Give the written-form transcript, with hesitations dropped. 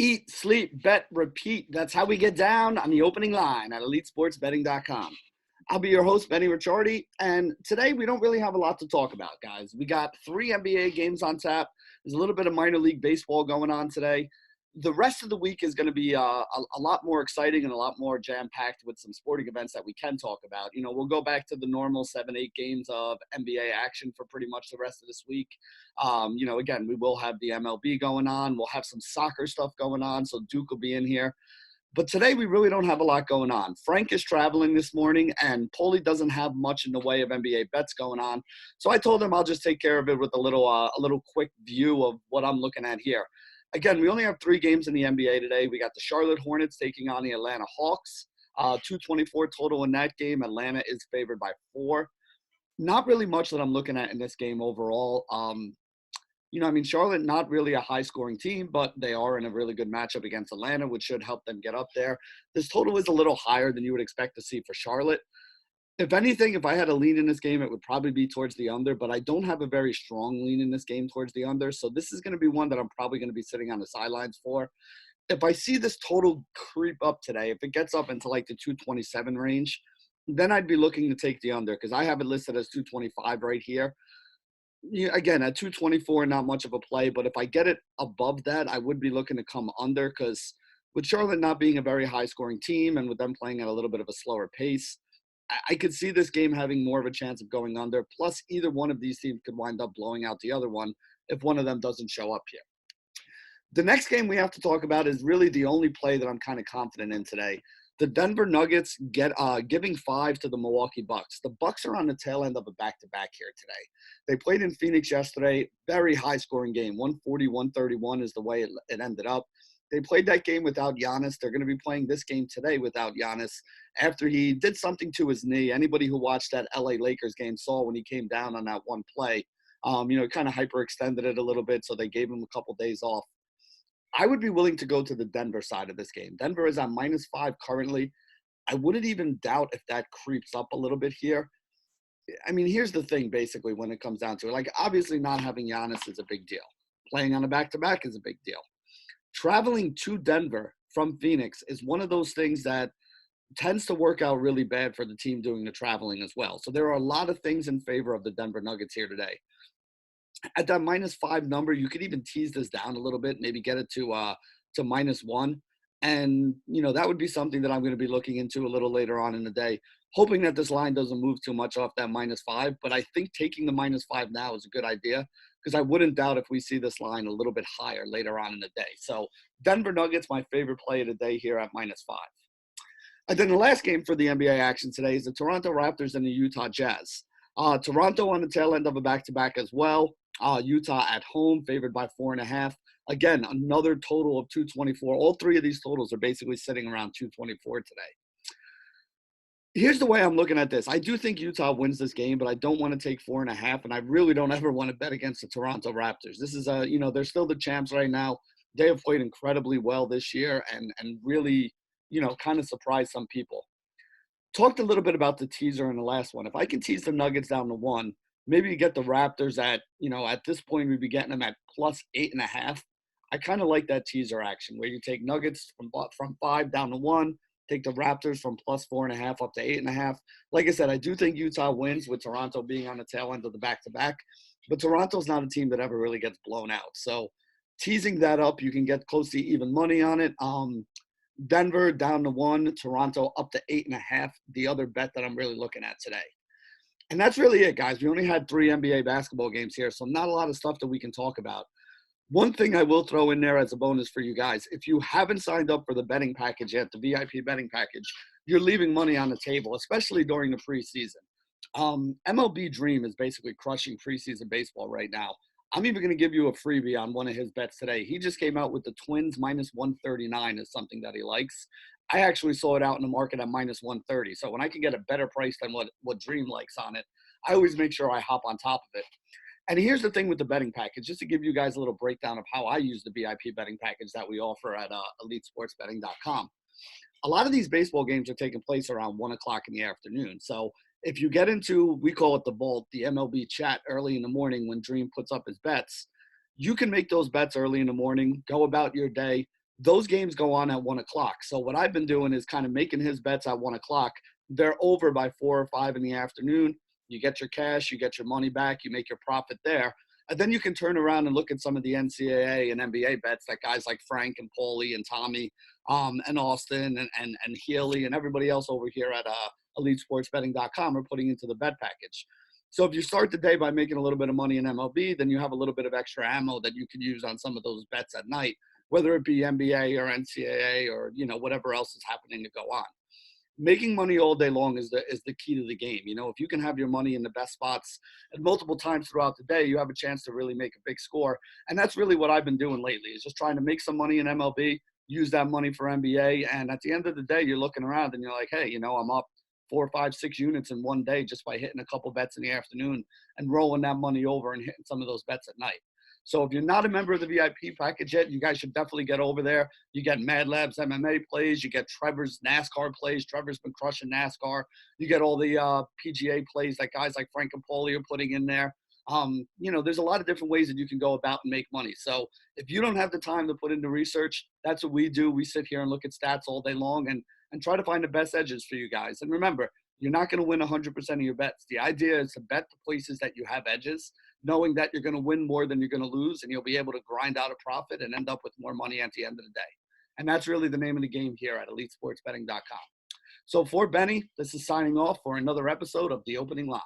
Eat, sleep, bet, repeat. That's how we get down on the opening line at EliteSportsBetting.com. I'll be your host, Benny Ricciardi, and today we don't really have a lot to talk about, guys. We got 3 NBA games on tap. There's a little bit of minor league baseball going on today. The rest of the week is going to be a lot more exciting and a lot more jam-packed with some sporting events that we can talk about. You know, we'll go back to the normal 7-8 games of NBA action for pretty much the rest of this week. Again, we will have the MLB going on. We'll have some soccer stuff going on, so Duke will be in here. But today we really don't have a lot going on. Frank is traveling this morning, and Paulie doesn't have much in the way of NBA bets going on. So I told him I'll just take care of it with a little quick view of what I'm looking at here. Again, we only have 3 games in the NBA today. We got the Charlotte Hornets taking on the Atlanta Hawks. 224 total in that game. Atlanta is favored by 4. Not really much that I'm looking at in this game overall. Charlotte, not really a high-scoring team, but they are in a really good matchup against Atlanta, which should help them get up there. This total is a little higher than you would expect to see for Charlotte. If anything, if I had a lean in this game, it would probably be towards the under, but I don't have a very strong lean in this game towards the under, so this is going to be one that I'm probably going to be sitting on the sidelines for. If I see this total creep up today, if it gets up into like the 227 range, then I'd be looking to take the under because I have it listed as 225 right here. Again, at 224, not much of a play, but if I get it above that, I would be looking to come under because with Charlotte not being a very high-scoring team and with them playing at a little bit of a slower pace, I could see this game having more of a chance of going under. Plus, either one of these teams could wind up blowing out the other one if one of them doesn't show up here. The next game we have to talk about is really the only play that I'm kind of confident in today. The Denver Nuggets giving 5 to the Milwaukee Bucks. The Bucks are on the tail end of a back-to-back here today. They played in Phoenix yesterday. Very high-scoring game. 140-131 is the way it ended up. They played that game without Giannis. They're going to be playing this game today without Giannis after he did something to his knee. Anybody who watched that LA Lakers game saw when he came down on that one play. Kind of hyperextended it a little bit, so they gave him a couple days off. I would be willing to go to the Denver side of this game. Denver is on -5 currently. I wouldn't even doubt if that creeps up a little bit here. I mean, here's the thing, basically, when it comes down to it. Like, obviously not having Giannis is a big deal. Playing on a back-to-back is a big deal. Traveling to Denver from Phoenix is one of those things that tends to work out really bad for the team doing the traveling as well. So there are a lot of things in favor of the Denver Nuggets here today. At that -5 number, you could even tease this down a little bit, maybe get it to -1. And, that would be something that I'm going to be looking into a little later on in the day, hoping that this line doesn't move too much off that -5. But I think taking the -5 now is a good idea because I wouldn't doubt if we see this line a little bit higher later on in the day. So Denver Nuggets, my favorite play of the day here at -5. And then the last game for the NBA action today is the Toronto Raptors and the Utah Jazz. Toronto on the tail end of a back-to-back as well. Utah at home, favored by 4.5. Again, another total of 224. All 3 of these totals are basically sitting around 224 today. Here's the way I'm looking at this. I do think Utah wins this game, but I don't want to take 4.5, and I really don't ever want to bet against the Toronto Raptors. This is they're still the champs right now. They have played incredibly well this year and really, kind of surprised some people. Talked a little bit about the teaser in the last one. If I can tease the Nuggets down to 1, maybe you get the Raptors at this point, we'd be getting them at +8.5. I kind of like that teaser action where you take Nuggets from 5 down to 1, take the Raptors from +4.5 up to 8.5. Like I said, I do think Utah wins with Toronto being on the tail end of the back-to-back, but Toronto's not a team that ever really gets blown out. So teasing that up, you can get close to even money on it. Denver down to 1, Toronto up to 8.5, the other bet that I'm really looking at today. And that's really it, guys. We only had 3 NBA basketball games here, so not a lot of stuff that we can talk about. One thing I will throw in there as a bonus for you guys, if you haven't signed up for the betting package yet, the VIP betting package, you're leaving money on the table, especially during the preseason. MLB Dream is basically crushing preseason baseball right now. I'm even going to give you a freebie on one of his bets today. He just came out with the Twins -139 is something that he likes. I actually saw it out in the market at -130. So when I can get a better price than what Dream likes on it, I always make sure I hop on top of it. And here's the thing with the betting package, just to give you guys a little breakdown of how I use the VIP betting package that we offer at EliteSportsBetting.com. A lot of these baseball games are taking place around 1 o'clock in the afternoon. So if you get into, we call it the vault, the MLB chat early in the morning when Dream puts up his bets, you can make those bets early in the morning, go about your day. those games go on at 1 o'clock. So what I've been doing is kind of making his bets at 1 o'clock. They're over by 4 or 5 in the afternoon. You get your cash, you get your money back, you make your profit there. And then you can turn around and look at some of the NCAA and NBA bets that guys like Frank and Paulie and Tommy and Austin and Healy and everybody else over here at EliteSportsBetting.com are putting into the bet package. So if you start the day by making a little bit of money in MLB, then you have a little bit of extra ammo that you can use on some of those bets at night, whether it be NBA or NCAA or, whatever else is happening to go on. Making money all day long is the key to the game. If you can have your money in the best spots and multiple times throughout the day, you have a chance to really make a big score. And that's really what I've been doing lately, is just trying to make some money in MLB, use that money for NBA. And at the end of the day, you're looking around and you're like, hey, I'm up 4, 5, 6 units in one day just by hitting a couple bets in the afternoon and rolling that money over and hitting some of those bets at night. So if you're not a member of the VIP package yet, you guys should definitely get over there. You get Mad Labs MMA plays. You get Trevor's NASCAR plays. Trevor's been crushing NASCAR. You get all the PGA plays that guys like Frank and Paulie are putting in there. There's a lot of different ways that you can go about and make money. So if you don't have the time to put into research, that's what we do. We sit here and look at stats all day long and try to find the best edges for you guys. And remember, you're not going to win 100% of your bets. The idea is to bet the places that you have edges, knowing that you're going to win more than you're going to lose, and you'll be able to grind out a profit and end up with more money at the end of the day. And that's really the name of the game here at EliteSportsBetting.com. So for Benny, this is signing off for another episode of The Opening Line.